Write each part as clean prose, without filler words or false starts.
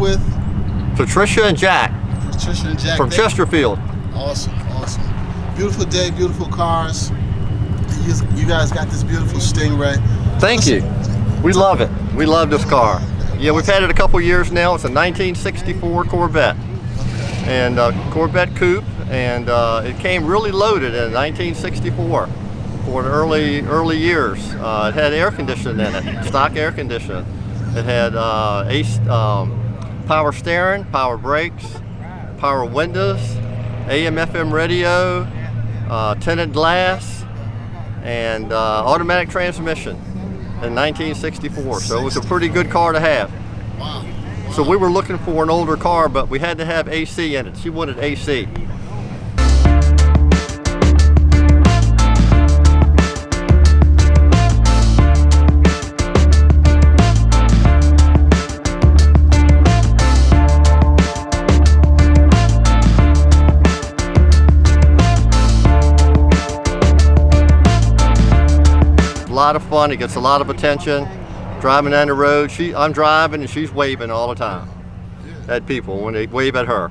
with Patricia and Jack. Patricia and Jack from Chesterfield. Awesome, awesome. Beautiful day, beautiful cars. You guys got this beautiful Stingray. Thank you. We love it. We love this car. Yeah, we've had it a couple years now. It's a 1964 Corvette, and Corvette coupe, and it came really loaded in 1964 for the early years. It had air conditioning in it, stock air conditioning. It had power steering, power brakes, power windows, AM/FM radio, tinted glass, and automatic transmission in 1964. So it was a pretty good car to have. Wow. So we were looking for an older car, but we had to have AC in it. She wanted AC. A lot of fun. It gets a lot of attention. Driving down the road, I'm driving and she's waving all the time at people when they wave at her.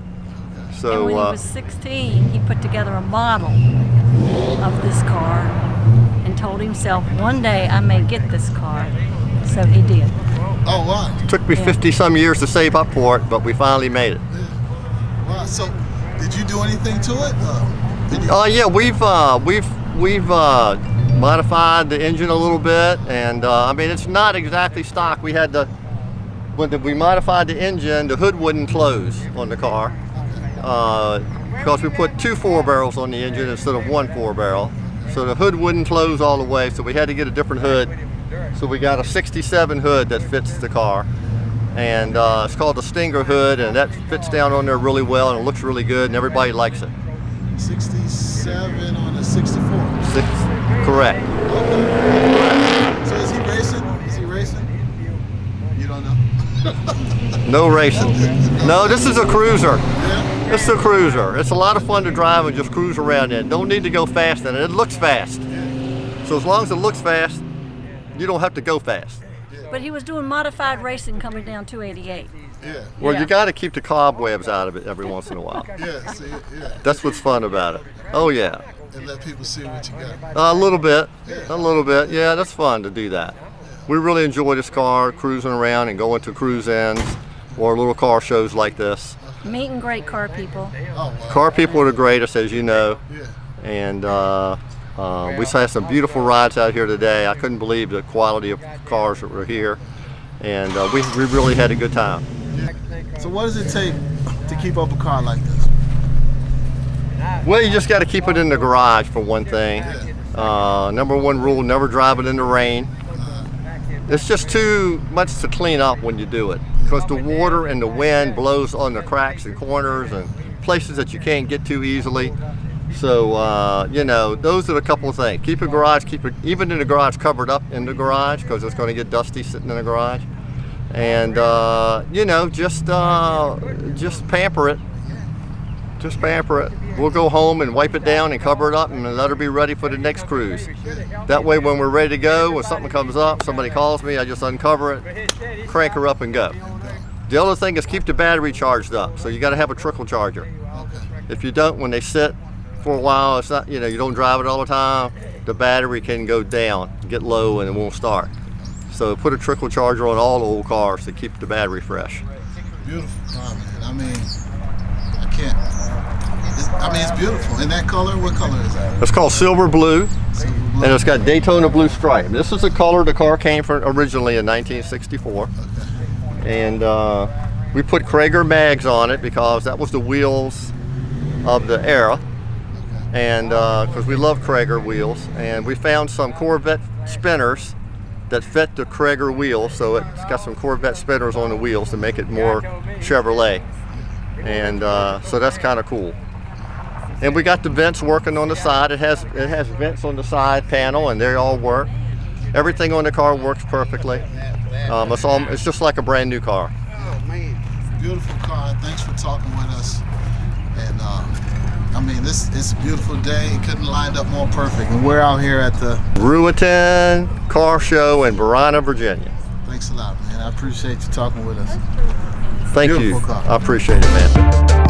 So and when he was 16, he put together a model of this car and told himself, one day I may get this car. So he did. Oh wow! It took me 50 some years to save up for it, but we finally made it. Yeah. Wow. So did you do anything to it? Yeah, we've modified the engine a little bit, and I mean, it's not exactly stock. We had when we modified the engine, the hood wouldn't close on the car because we put 2 4-barrels on the engine instead of 1 4-barrel. So the hood wouldn't close all the way, so we had to get a different hood. So we got a 67 hood that fits the car, and it's called the Stinger hood, and that fits down on there really well, and it looks really good, and everybody likes it. 67 on a 64. Correct. Okay. So is he racing? Is he racing? You don't know? No racing. No, this is a cruiser. Yeah? This is a cruiser. It's a lot of fun to drive and just cruise around in. Don't need to go fast in it. It looks fast. So as long as it looks fast, you don't have to go fast. But he was doing modified racing coming down 288. Yeah. Well, Yeah. you got to keep the cobwebs out of it every once in a while. Yeah, see, yeah. That's what's fun about it. Oh yeah. And let people see what you got. A little bit. A little bit. Yeah, that's fun to do that. We really enjoy this car, cruising around and going to cruise ins or little car shows like this. Meeting great car people. Oh, wow. Car people are the greatest, as you know. Yeah. And we had some beautiful rides out here today. I couldn't believe the quality of cars that were here, and we really had a good time. So what does it take to keep up a car like this? Well, you just got to keep it in the garage for one thing. Number one rule: never drive it in the rain. It's just too much to clean up when you do it, because the water and the wind blows on the cracks and corners and places that you can't get to easily. So, you know, those are the couple of things. Keep your garage, even in the garage, covered up in the garage, because it's going to get dusty sitting in the garage. And, you know, just pamper it. Just pamper it. We'll go home and wipe it down and cover it up and let her be ready for the next cruise. That way, when we're ready to go, when something comes up, somebody calls me, I just uncover it, crank her up and go. The other thing is keep the battery charged up. So you got to have a trickle charger. If you don't, when they sit for a while, it's not, you know, you don't drive it all the time, the battery can go down, get low, and it won't start. So put a trickle charger on all the old cars to keep the battery fresh. Beautiful car, man. I mean, I can't. It's beautiful. In that color, what color is that? It's called silver blue, Silver blue. and it's got Daytona blue stripe. This is the color the car came from originally in 1964. And we put Krager mags on it because that was the wheels of the era. And because we love Krager wheels, and we found some Corvette spinners that fit the Krager wheels, so it's got some Corvette spinners on the wheels to make it more Chevrolet, and so that's kind of cool. And we got the vents working on the side. It has vents on the side panel, and they all work. Everything on the car works perfectly. It's just like a brand new car. Oh man, beautiful car. Thanks for talking with us. And I mean, it's a beautiful day. It couldn't line up more perfect. And we're out here at the Ruetan Car Show in Verona, Virginia. Thanks a lot, man. I appreciate you talking with us. Thank Beautiful you. car. I appreciate it, man.